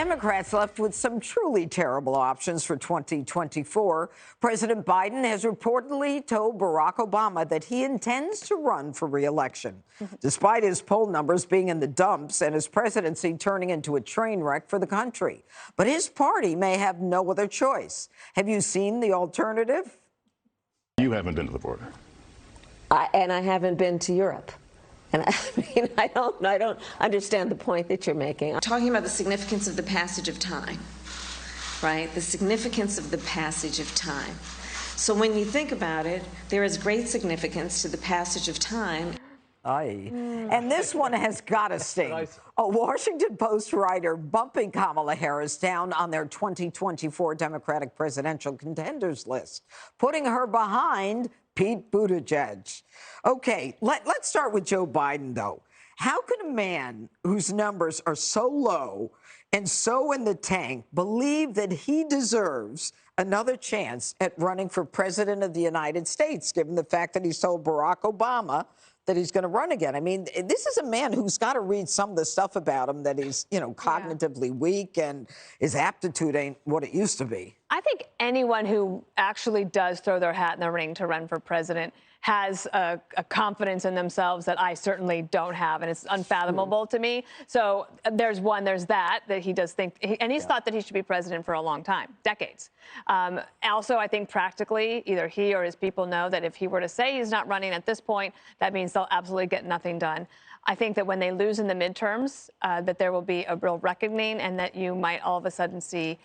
Democrats left with some truly terrible options for 2024. President Biden has reportedly told Barack Obama that he intends to run for re-election, despite his poll numbers being in the dumps and his presidency turning into a train wreck for the country. But his party may have no other choice. Have you seen the alternative? You haven't been to the border. And I haven't been to Europe. And I don't understand the point that you're making. Talking about the significance of the passage of time, right? The significance of the passage of time. So when you think about it, there is great significance to the passage of time. Aye. And this one has got to sting. A Washington Post writer bumping Kamala Harris down on their 2024 Democratic presidential contenders list, putting her behind Pete Buttigieg. Okay, let's start with Joe Biden, though. How can a man whose numbers are so low and so in the tank believe that he deserves another chance at running for president of the United States, given the fact that he's told Barack Obama that he's going to run again? I mean, this is a man who's got to read some of the stuff about him that he's, cognitively weak and his aptitude ain't what it used to be. I think anyone who actually does throw their hat in the ring to run for president has a confidence in themselves that I certainly don't have, and it's unfathomable to me. So there's that he does think, and he's thought that he should be president for a long time, decades. Also, I think practically, either he or his people know that if he were to say he's not running at this point, that means they'll absolutely get nothing done. I think that when they lose in the midterms, that there will be a real reckoning, and that you might all of a sudden see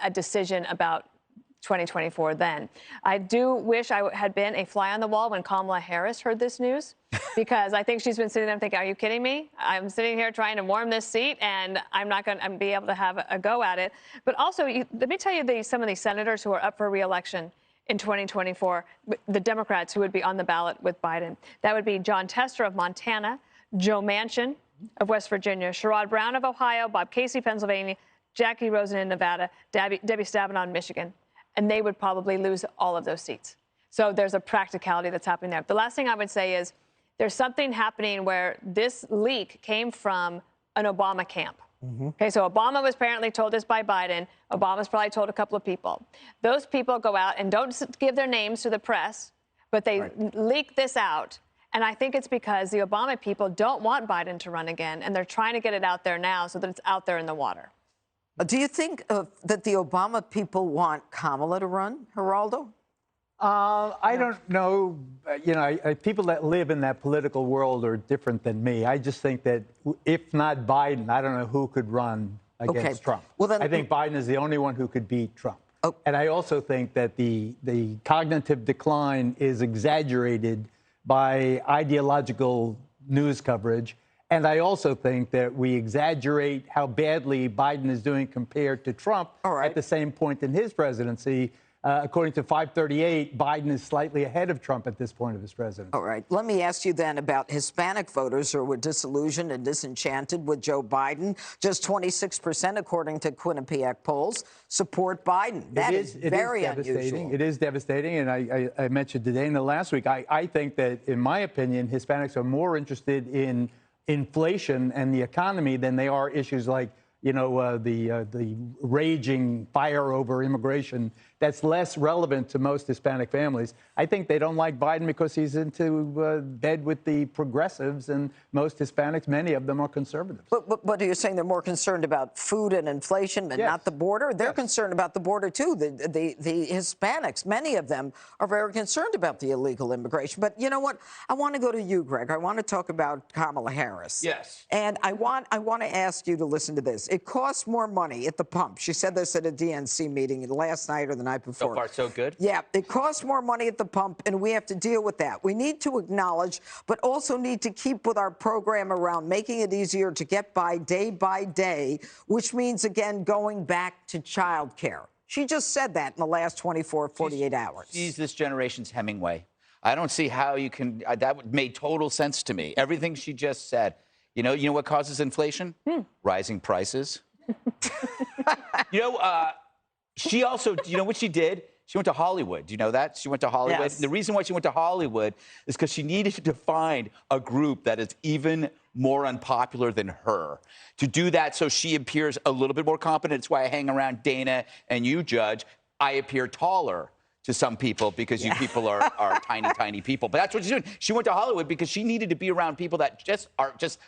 a decision about 2024 then. I do wish I had been a fly on the wall when Kamala Harris heard this news, because I think she's been sitting there thinking, are you kidding me? I'm sitting here trying to warm this seat, and I'm not going to be able to have a go at it. But also, let me tell you some of these senators who are up for re-election in 2024, the Democrats who would be on the ballot with Biden. That would be John Tester of Montana, Joe Manchin of West Virginia, Sherrod Brown of Ohio, Bob Casey, Pennsylvania, Jackie Rosen in Nevada, Debbie Stabenow, Michigan. And they would probably lose all of those seats. So there's a practicality that's happening there. The last thing I would say is there's something happening where this leak came from an Obama camp. Okay, so Obama was apparently told this by Biden. Obama's probably told a couple of people. Those people go out and don't give their names to the press, but they leak this out. And I think it's because the Obama people don't want Biden to run again, and they're trying to get it out there now so that it's out there in the water. Do you think that the Obama people want Kamala to run, Geraldo? I don't know. People that live in that political world are different than me. I just think that if not Biden, I don't know who could run against Trump. Well, then, I think Biden is the only one who could beat Trump. And I also think that the cognitive decline is exaggerated by ideological news coverage. And I also think that we exaggerate how badly Biden is doing compared to Trump at the same point in his presidency. According to 538, Biden is slightly ahead of Trump at this point of his presidency. All right. Let me ask you then about Hispanic voters who were disillusioned and disenchanted with Joe Biden. Just 26%, according to Quinnipiac polls, support Biden. That is very unusual. It is devastating. And I mentioned today and the last week, I think that, in my opinion, Hispanics are more interested in inflation and the economy than they are issues like, the raging fire over immigration. That's less relevant to most Hispanic families. I think they don't like Biden because he's into bed with the progressives, and most Hispanics, many of them, are conservatives. But you're saying they're more concerned about food and inflation, but not the border? They're concerned about the border, too. The Hispanics, many of them, are very concerned about the illegal immigration. But you know what? I want to go to you, Greg. I want to talk about Kamala Harris. Yes. And I want to ask you to listen to this. It costs more money at the pump. She said this at a DNC meeting last night or the night before. So far, so good. Yeah, it costs more money at the pump, and we have to deal with that. We need to acknowledge, but also need to keep with our program around making it easier to get by day, which means, again, going back to childcare. She just said that in the last 24, 48 hours. She's this generation's Hemingway. I don't see how you can. That made total sense to me. Everything she just said. You know what causes inflation? Rising prices. She also, what she did? She went to Hollywood. Do you know that? She went to Hollywood. Yes. And the reason why she went to Hollywood is because she needed to find a group that is even more unpopular than her. To do that so she appears a little bit more competent. It's why I hang around Dana and you, Judge. I appear taller to some people because you people are tiny, tiny people. But that's what she's doing. She went to Hollywood because she needed to be around people that are just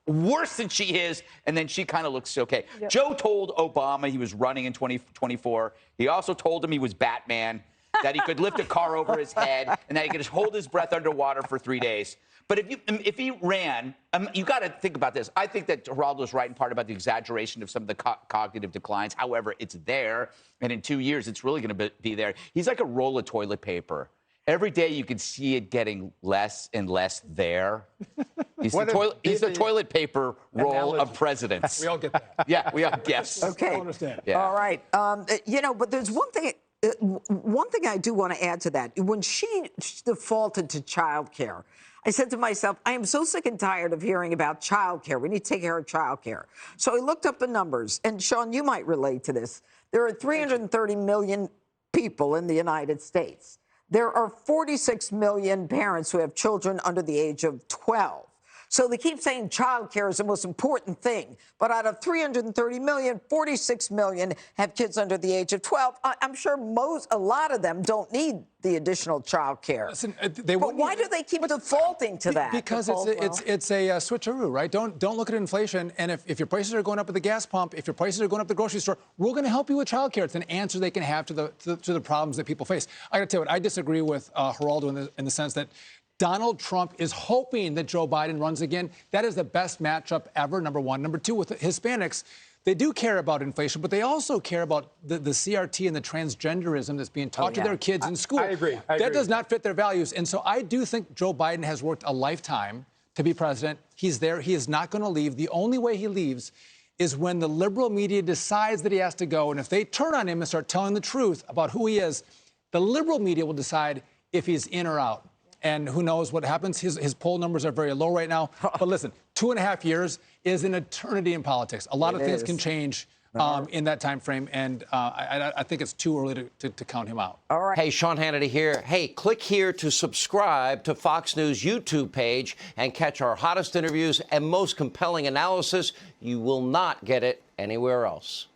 worse than she is, and then she kind of looks okay. Yep. Joe told Obama he was running in 2024. He also told him he was Batman, that he could lift a car over his head, and that he could just hold his breath underwater for 3 days. But if he ran, you got to think about this. I think that Geraldo's right in part about the exaggeration of some of the cognitive declines. However, it's there, and in 2 years, it's really going to be there. He's like a roll of toilet paper. Every day you can see it getting less and less there. He's the toilet paper roll of presidents. We all get that. Yeah, we all guess. Okay. I understand. Yeah. All right. But there's one thing I do want to add to that. When she defaulted to child care, I said to myself, I am so sick and tired of hearing about child care. We need to take care of child care. So I looked up the numbers. And, Sean, you might relate to this. There are 330 million people in the United States. There are 46 million parents who have children under the age of 12. So they keep saying child care is the most important thing. But out of 330 million, 46 million have kids under the age of 12. I'm sure a lot of them don't need the additional child care. Listen, but why do they keep defaulting to that? Because it's a switcheroo, right? Don't look at inflation. And if your prices are going up at the gas pump, if your prices are going up at the grocery store, we're going to help you with child care. It's an answer they can have to the problems that people face. I got to tell you what, I disagree with Geraldo in the sense that Donald Trump is hoping that Joe Biden runs again. That is the best matchup ever, number one. Number two, with Hispanics, they do care about inflation, but they also care about the CRT and the transgenderism that's being taught to their kids in school. I agree. That does not fit their values. And so I do think Joe Biden has worked a lifetime to be president. He's there. He is not going to leave. The only way he leaves is when the liberal media decides that he has to go. And if they turn on him and start telling the truth about who he is, the liberal media will decide if he's in or out. And who knows what happens. His poll numbers are very low right now. But listen, 2.5 years is an eternity in politics. A lot of things can change in that time frame. And I think it's too early to count him out. All right. Hey, Sean Hannity here. Hey, click here to subscribe to Fox News YouTube page and catch our hottest interviews and most compelling analysis. You will not get it anywhere else.